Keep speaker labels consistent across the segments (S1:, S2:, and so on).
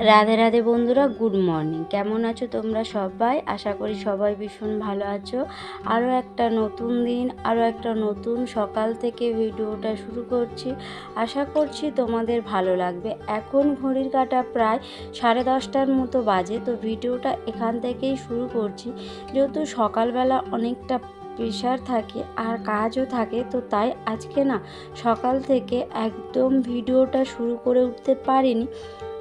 S1: রাধে রাধে বন্ধুরা, good morning. কেমন আছো তোমরা সবাই? আশা করি সবাই ভীষণ ভালো আছো। আরও একটা নতুন দিন, আরও একটা নতুন সকাল থেকে ভিডিওটা শুরু করছি। আশা করছি তোমাদের ভালো লাগবে। এখন ঘড়ির কাঁটা প্রায় 10:30টার মতো বাজে। তো ভিডিওটা এখান থেকেই শুরু করছি। যেহেতু সকালবেলা অনেকটা প্রেশার থাকে আর কাজও থাকে, তো তাই আজকে না সকাল থেকে একদম ভিডিওটা শুরু করে উঠতে পারিনি।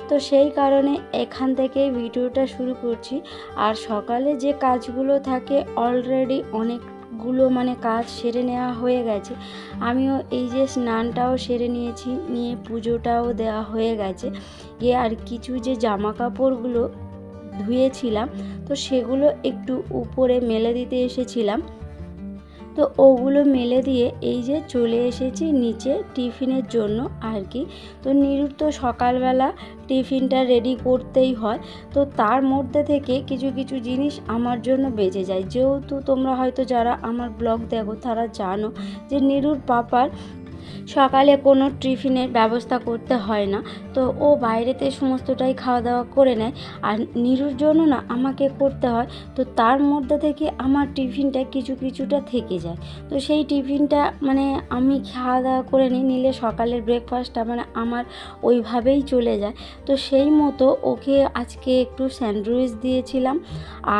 S1: তো সেই কারণে এখান থেকে ভিডিওটা শুরু করছি। আর সকালে যে কাজগুলো থাকে অলরেডি অনেকগুলো কাজ সেরে নেওয়া হয়ে গেছে। আমিও এই যে স্নানটাও সেরে নিয়েছি, নিয়ে পুজোটাও দেওয়া হয়ে গেছে। আর কিছু যে জামা কাপড়গুলো ধুয়েছিলাম, তো সেগুলো একটু উপরে মেলে দিতে এসেছিলাম। তো ওগুলো মেলে দিয়ে এই যে চলে এসেছি নিচে টিফিনের জন্য আর কি। তো নিরুর তো সকালবেলা টিফিনটা রেডি করতেই হয়। তো তার মধ্যে থেকে কিছু কিছু জিনিস আমার জন্য বেঁচে যায়। যেহেতু তোমরা হয়তো যারা আমার ব্লগ দেখো তারা জানো যে নিরুর পাপার সকালে কোনো টিফিনের ব্যবস্থা করতে হয় না। তো ও বাইরেতে সমস্তটাই খাওয়া দাওয়া করে নেয়, আর নিরুর জন্য না আমাকে করতে হয়। তো তার মধ্যে থেকে আমার টিফিনটা কিছুটা থেকে যায়। তো সেই টিফিনটা আমি খাওয়া দাওয়া করে নিলে সকালের ব্রেকফাস্টটা আমার ওইভাবেই চলে যায়। তো সেই মতো ওকে আজকে একটু স্যান্ডউইচ দিয়েছিলাম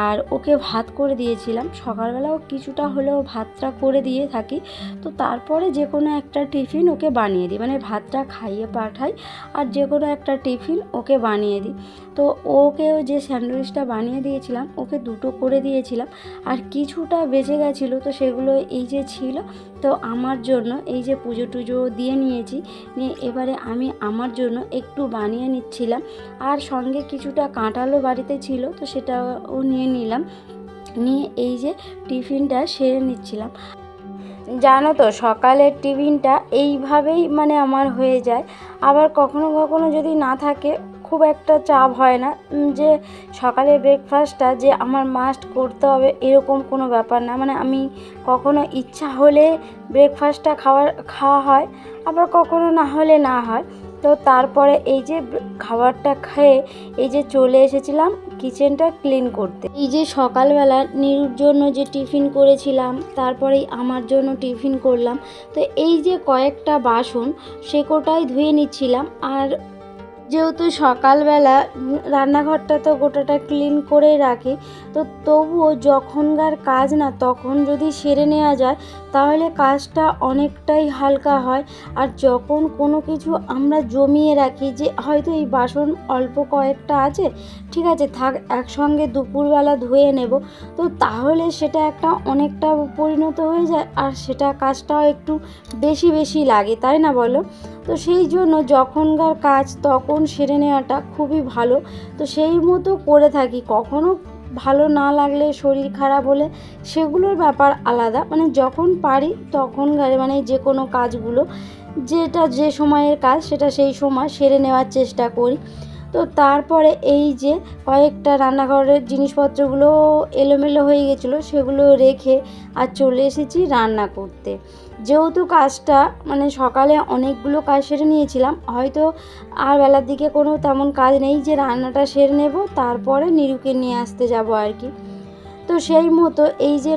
S1: আর ওকে ভাত করে দিয়েছিলাম। সকালবেলাও কিছুটা হলেও ভাতটা করে দিয়ে থাকি। তো তারপরে যে কোনো একটা টিফিন ওকে বানিয়ে দিই, ভাতটা খাইয়ে পাঠাই আর যে কোনো একটা টিফিন ওকে বানিয়ে দিই। তো ওকেও যে স্যান্ডউইচটা বানিয়ে দিয়েছিলাম ওকে 2টো করে দিয়েছিলাম, আর কিছুটা বেঁচে গেছিলো। তো সেগুলো এই যে ছিল, তো আমার জন্য এই যে পুজো টুজো দিয়ে নিয়েছি, নিয়ে এবারে আমি আমার জন্য একটু বানিয়ে নিচ্ছিলাম। আর সঙ্গে কিছুটা কাঁঠালও বাড়িতে ছিল, তো সেটাও নিয়ে নিলাম, নিয়ে এই যে টিফিনটা সেরে নিচ্ছিলাম। জানো তো সকালের টিফিনটা এইভাবেই আমার হয়ে যায়। আবার কখনো কখনো যদি না থাকে খুব একটা চাপ হয় না যে সকালে ব্রেকফাস্টটা যে আমার মাস্ট করতে হবে, এরকম কোনো ব্যাপার না। আমি কখনো ইচ্ছা হলে ব্রেকফাস্টটা খাওয়া হয়, আবার কখনো না হলে না হয়। তো তারপরে এই যে খাবারটা খেয়ে এই যে চলে এসেছিলাম কিচেনটা ক্লিন করতে। এই যে সকালবেলা নিরুর জন্য যে টিফিন করেছিলাম, তারপরেই আমার জন্য টিফিন করলাম। তো এই যে কয়েকটা বাসন সে কোটাই ধুয়ে নিচ্ছিলাম। আর যেহেতু সকালবেলা রান্নাঘরটা তো গোটাটা ক্লিন করেই রাখি, তো তবুও যখনকার কাজ না তখন যদি সেরে নেওয়া যায় তাহলে কাজটা অনেকটাই হালকা হয়। আর যখন কোনো কিছু আমরা জমিয়ে রাখি, যে হয়তো এই বাসন অল্প কয়েকটা আছে, ঠিক আছে থাক একসঙ্গে দুপুরবেলা ধুয়ে নেব, তো তাহলে সেটা একটা অনেকটা পরিণত হয়ে যায় আর সেটা কাজটাও একটু বেশি লাগে, তাই না বলো? তো সেই জন্য যখনকার কাজ তখন সেরে নেওয়াটা খুবই ভালো। তো সেই মতো করে থাকি। কখনো ভালো না লাগলে, শরীর খারাপ হলে সেগুলোর ব্যাপার আলাদা। যখন পারি তখনকার যে কোনো কাজগুলো, যেটা যে সময়ের কাজ সেটা সেই সময় সেরে নেওয়ার চেষ্টা করি। তো তারপরে এই যে কয়েকটা রান্নাঘরের জিনিসপত্রগুলো এলোমেলো হয়ে গেছিলো, সেগুলো রেখে আর চলে এসেছি রান্না করতে। যেহেতু কাজটা সকালে অনেকগুলো কাজ সেরে নিয়েছিলাম, হয়তো আর বেলার দিকে কোনো তেমন কাজ নেই যে রান্নাটা সেরে নেব, তারপরে নিরুকে নিয়ে আসতে যাব আর কি। তো সেই মতো এই যে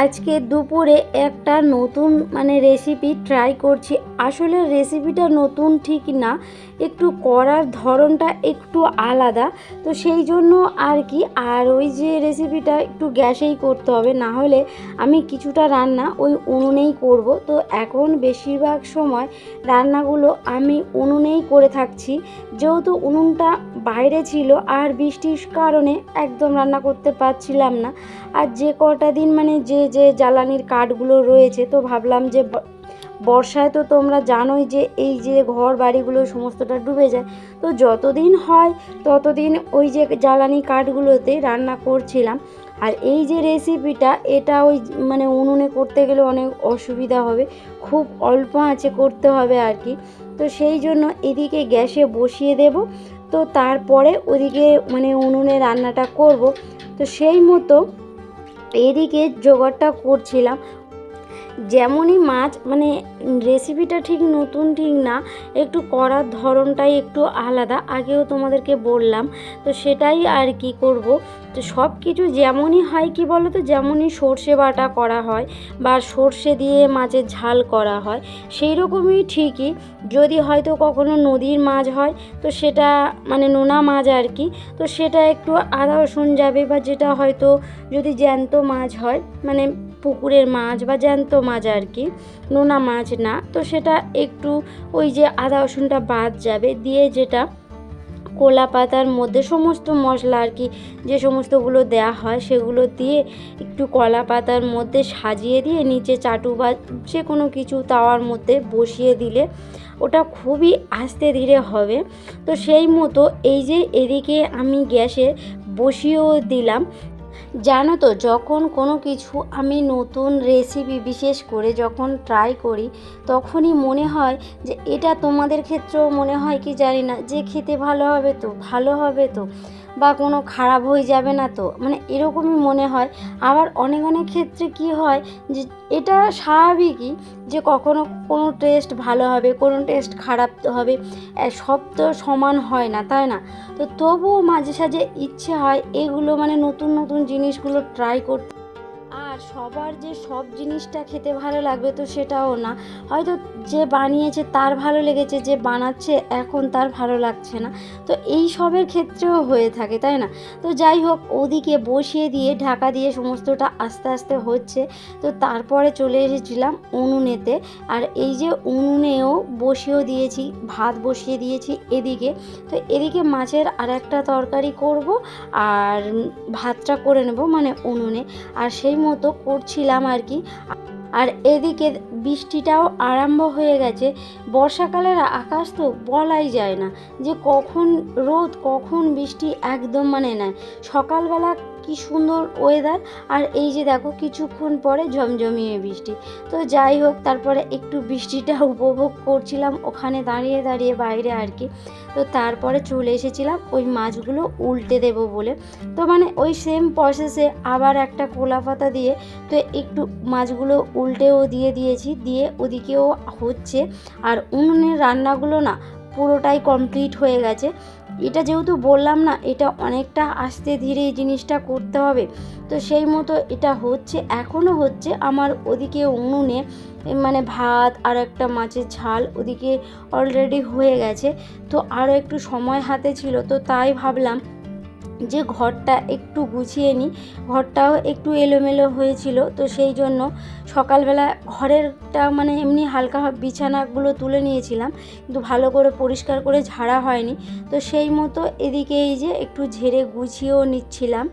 S1: আজকে দুপুরে একটা নতুন রেসিপি ট্রাই করছি। আসলে রেসিপিটা নতুন ঠিক না, একটু করার ধরনটা একটু আলাদা। তো সেই জন্য আর কি। আর ওই যে রেসিপিটা একটু গ্যাসেই করতে হবে, না হলে আমি কিছুটা রান্না ওই উনুনেই করব। তো এখন বেশিরভাগ সময় রান্নাগুলো আমি উনুনেই করে থাকছি, যেহেতু উনুনটা বাইরে ছিল আর বৃষ্টির কারণে একদম রান্না করতে পারছিলাম না। আর যে কটা দিন যে জ্বালানির কাঠগুলো রয়েছে, তো ভাবলাম যে বর্ষায় তো তোমরা জানোই যে এই যে ঘর বাড়িগুলো সমস্তটা ডুবে যায়। তো যতদিন হয় ততদিন ওই যে জ্বালানি কাঠগুলোতে রান্না করছিলাম। আর এই যে রেসিপিটা, এটা ওই উনুনে করতে গেলে অনেক অসুবিধা হবে, খুব অল্প আঁচে করতে হবে আর কি। তো সেই জন্য এদিকে গ্যাসে বসিয়ে দেব, তো তারপরে ওদিকে উনুনে রান্নাটা করব। তো সেই মতো এদিকে জোগাড়টা করছিলাম। যেমনই মাছ মানে রেসিপিটা ঠিক নতুন ঠিক না, একটু করার ধরনটাই একটু আলাদা, আগেও তোমাদেরকে বললাম। তো সেটাই আর কি করব। তো সব কিছু যেমনই হয় কি বলো তো, যেমনই সর্ষে বাটা করা হয় বা সর্ষে দিয়ে মাছের ঝাল করা হয় সেই রকমই ঠিকই। যদি হয়তো কখনো নদীর মাছ হয় তো সেটা মানে নোনা মাছ আর কি, তো সেটা একটু আদা রসুন যাবে, বা যেটা হয়তো যদি জ্যান্ত মাছ হয় মানে পুকুরের মাছ বা জ্যান্ত মাছ আর কি, নোনা মাছ না, তো সেটা একটু ওই যে আদা রসুনটা বাদ যাবে, দিয়ে যেটা কলা পাতার মধ্যে সমস্ত মশলা আর কি যে সমস্তগুলো দেয়া হয় সেগুলো দিয়ে একটু কলা পাতার মধ্যে সাজিয়ে দিয়ে নিচে চাটু বা যে কোনো কিছু তাওয়ার মধ্যে বসিয়ে দিলে ওটা খুবই আস্তে ধীরে হবে। তো সেই মতো এই যে এদিকে আমি গ্যাসে বসিয়েও দিলাম। জানো তো, যখন কোনো কিছু আমি নতুন রেসিপি বিশেষ করে যখন ট্রাই করি তখনই মনে হয় যে এটা তোমাদের ক্ষেত্রেও মনে হয় কি জানি না, যে খেতে ভালো হবে তো, ভালো হবে তো, বা কোনো খারাপ হয়ে যাবে না তো, মানে এরকমই মনে হয়। আবার অনেক অনেক ক্ষেত্রে কি হয় যে এটা স্বাভাবিকই যে কখনো কোনো টেস্ট ভালো হবে, কোনো টেস্ট খারাপ হবে, সব তো সমান হয় না, তাই না? তো তবুও মাঝে সাঝে ইচ্ছে হয় এগুলো মানে নতুন নতুন জিনিসগুলো ট্রাই করতে। আর সবার যে সব জিনিসটা খেতে ভালো লাগবে তো সেটাও না, হয়তো যে বানিয়েছে তার ভালো লেগেছে, যে বানাচ্ছে এখন তার ভালো লাগছে না। তো এই সবের ক্ষেত্রেও হয়ে থাকে, তাই না? তো যাই হোক, ওদিকে বসিয়ে দিয়ে ঢাকা দিয়ে সমস্তটা আস্তে আস্তে হচ্ছে। তো তারপরে চলে এসেছিলাম উনুনেতে, আর এই যে উনুনেও বসিয়েও দিয়েছি, ভাত বসিয়ে দিয়েছি এদিকে। তো এদিকে মাছের আর একটা তরকারি করব, আর ভাতটা করে নেব মানে উনুনে, আর সেই মতো করছিলাম আর কি। আর এদিকে বৃষ্টিটাও আরম্ভ হয়ে গেছে। বর্ষাকালের আকাশ তো বলাই যায় না যে কখন রোদ কখন বৃষ্টি, একদম মানে নাই। সকালবেলা কি সুন্দর ওয়েদার, আর এই যে দেখো কিছুক্ষণ পরে ঝমঝমিয়ে বৃষ্টি। তো যাই হোক, তারপরে একটু বৃষ্টিটা উপভোগ করছিলাম ওখানে দাঁড়িয়ে দাঁড়িয়ে বাইরে আর কি। তো তারপরে চলে এসেছিলাম ওই মাছগুলো উল্টে দেবো বলে। তো মানে ওই সেম প্রসেসে আবার একটা কলা পাতা দিয়ে তো একটু মাছগুলো উল্টেও দিয়ে দিয়েছি, দিয়ে ওদিকেও হচ্ছে। আর উনুনের রান্নাগুলো না পুরোটাই কমপ্লিট হয়ে গেছে। এটা যেহেতু বললাম না এটা অনেকটা আস্তে ধীরে এই জিনিসটা করতে হবে, তো সেই মতো এটা হচ্ছে, এখনও হচ্ছে আমার ওদিকে উনুনে। মানে ভাত আর একটা মাছের ঝাল ওদিকে অলরেডি হয়ে গেছে। তো আরও একটু সময় হাতে ছিল, তো তাই ভাবলাম যে ঘরটা একটু গুছিয়ে নিই। ঘরটাও একটু এলোমেলো হয়েছিল, তো সেই জন্য সকালবেলা ঘরেরটা মানে এমনি হালকা বিছানাগুলো তুলে নিয়েছিলাম, কিন্তু ভালো করে পরিষ্কার করে ঝাড়া হয়নি। তো সেই মতো এদিকে এই যে একটু ঝেড়ে গুছিয়েও নিচ্ছিলাম।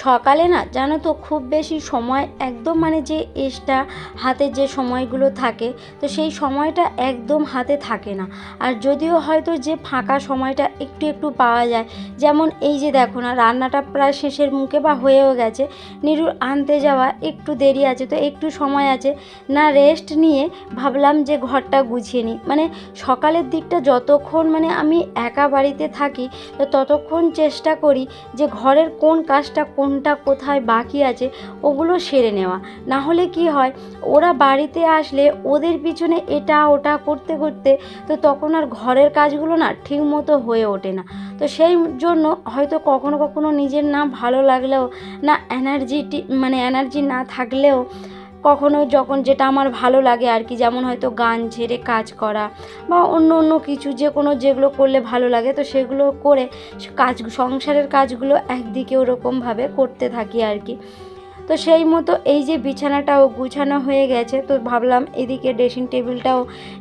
S1: সকালে না জানো তো খুব বেশি সময় একদম মানে যে এক্সট্রা হাতে যে সময়গুলো থাকে তো সেই সময়টা একদম হাতে থাকে না। আর যদিও হয়তো যে ফাঁকা সময়টা একটু একটু পাওয়া যায়, যেমন এই যে দেখো না রান্নাটা প্রায় শেষের মুখে বা হয়েও গেছে, নিরুর আনতে যাওয়া একটু দেরি আছে, তো একটু সময় আছে না, রেস্ট নিয়ে ভাবলাম যে ঘরটা গুছিয়ে নিই। মানে সকালের দিকটা যতক্ষণ মানে আমি একা বাড়িতে থাকি তো ততক্ষণ চেষ্টা করি যে ঘরের কোন কাজটা কোনটা কোথায় বাকি আছে ওগুলো সেরে নেওয়া। না হলে কি হয়, ওরা বাড়িতে আসলে ওদের পিছনে এটা ওটা করতে করতে তো তখন আর ঘরের কাজগুলো না ঠিক মতো হয়ে ওঠে না। তো সেই জন্য হয়তো কখনো কখনো নিজের না ভালো লাগলেও, না এনার্জি না থাকলেও কখনো যখন যেটা আমার ভালো লাগে আর কি, যেমন হয়তো গান ছেড়ে কাজ করা বা অন্য অন্য কিছু যে কোনো যেগুলো করলে ভালো লাগে তো সেগুলো করে সংসারের কাজগুলো একদিকে ওরকমভাবে করতে থাকি আর কি। তো সেই মতো এই যে বিছানাটাও গুছানো হয়ে গেছে, তো ভাবলাম এদিকে ড্রেসিং টেবিলটাও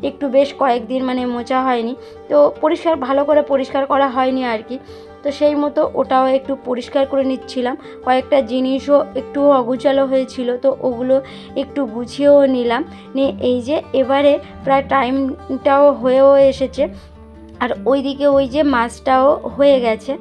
S1: একটু বেশ কয়েকদিন মানে মোছা হয়নি, তো ভালো করে পরিষ্কার করা হয়নি আর কি। তো সেই মতো ওটাও একটু পরিষ্কার করে নিচ্ছিলাম। কয়েকটা জিনিসও একটু অগুছালো হয়েছিল, তো ওগুলো একটু গুছিয়েও নিলাম। নিয়ে এই যে এবারে প্রায় টাইমটাও হয়েও এসেছে, আর ওইদিকে ওই যে মাছটাও হয়ে গেছে।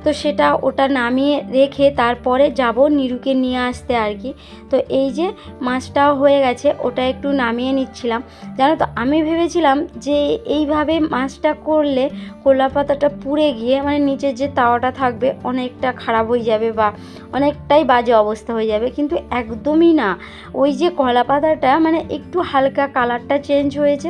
S1: তো সেটা ওটা নামিয়ে রেখে তারপরে যাব নিরুকে নিয়ে আসতে আর কি। তো এই যে মাছটাও হয়ে গেছে, ওটা একটু নামিয়ে নিচ্ছিলাম। জানো তো আমি ভেবেছিলাম যে এইভাবে মাছটা করলে কলা পাতাটা পুড়ে গিয়ে মানে নিচের যে তাওয়াটা থাকবে অনেকটা খারাপ হয়ে যাবে বা অনেকটাই বাজে অবস্থা হয়ে যাবে, কিন্তু একদমই না। ওই যে কলা পাতাটা মানে একটু হালকা কালারটা চেঞ্জ হয়েছে,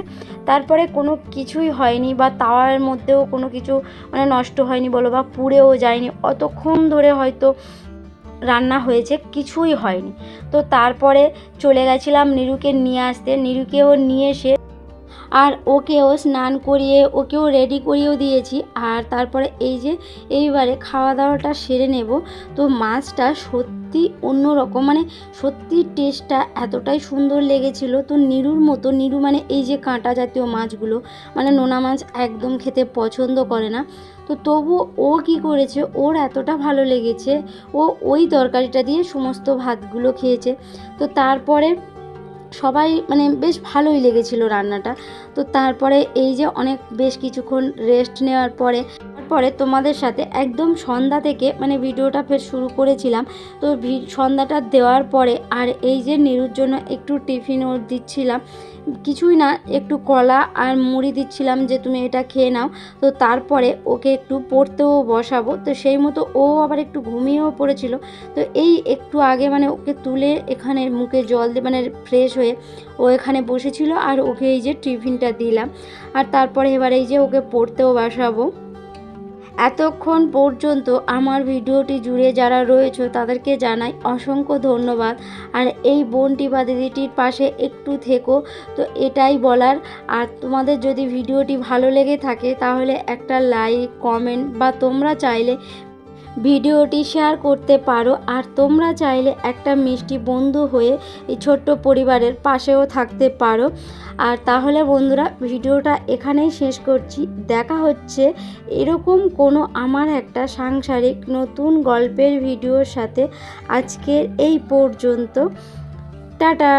S1: তারপরে কোনো কিছুই হয়নি বা তাওয়ার মধ্যেও কোনো কিছু মানে নষ্ট হয়নি বলো বা পুড়েও যায়নি। অতক্ষণ ধরে হয়তো রান্না হয়েছে, কিছুই হয়নি। তো তারপরে চলে গেছিলাম নিরুকে নিয়ে আসতে, নিরুকেও নিয়ে এসে আর ওকেও স্নান করিয়ে ওকেও রেডি করিয়েও দিয়েছি। আর তারপরে এই যে এইবারে খাওয়া দাওয়াটা সেরে নেব। তো মাছটা সত্যি অন্যরকম, মানে সত্যি টেস্টটা এতটাই সুন্দর লেগেছিল। তো নিরুর মতো, নিরু মানে এই যে কাঁটা জাতীয় মাছগুলো মানে নোনা মাছ একদম খেতে পছন্দ করে না। তো তবু ও কি করেছে, ওর এতটা ভালো লেগেছে, ও ওই তরকারিটা দিয়ে সমস্ত ভাতগুলো খেয়েছে। তো তারপরে সবাই মানে বেশ ভালোই লেগেছিল রান্নাটা। তো তারপরে এই যে অনেক বেশ কিছুক্ষণ রেস্ট নেওয়ার পরে তারপরে তোমাদের সাথে একদম সন্ধ্যা থেকে মানে ভিডিওটা ফের শুরু করেছিলাম। তো সন্ধ্যাটা দেওয়ার পরে আর এই যে নিরুর জন্য একটু টিফিন ওর দিচ্ছিলাম, কিছুই না একটু কলা আর মুড়ি দিচ্ছিলাম যে তুমি এটা খেয়ে নাও। তো তারপরে ওকে একটু পড়তেও বসাবো, তো সেই মতো ও আবার একটু ঘুমিয়েও পড়েছিল। তো এই একটু আগে মানে ওকে তুলে এখানে মুখে জল দিয়ে মানে ফ্রেশ হয়ে ও এখানে বসেছিল আর ওকে এই যে টিফিনটা দিলাম। আর তারপরে এবার এই যে ওকে পড়তেও বসাবো। এতক্ষণ পর্যন্ত আমার ভিডিওটি জুড়ে যারা রয়েছে তাদেরকে জানাই অসংখ্য ধন্যবাদ। আর এই বোনটি বা দিদিটির পাশে একটু থেকো, তো এটাই বলার। আর তোমাদের যদি ভিডিওটি ভালো লেগে থাকে তাহলে একটা লাইক, কমেন্ট বা তোমরা চাইলে ভিডিওটি শেয়ার করতে পারো। আর তোমরা চাইলে একটা মিষ্টি বন্ধু হয়ে এই ছোট্ট পরিবারের পাশেও থাকতে পারো। আর তাহলে বন্ধুরা ভিডিওটা এখানেই শেষ করছি। দেখা হচ্ছে এরকম কোনো আমার একটা সাংসারিক নতুন গল্পের ভিডিওর সাথে। আজকের এই পর্যন্ত, টাটা।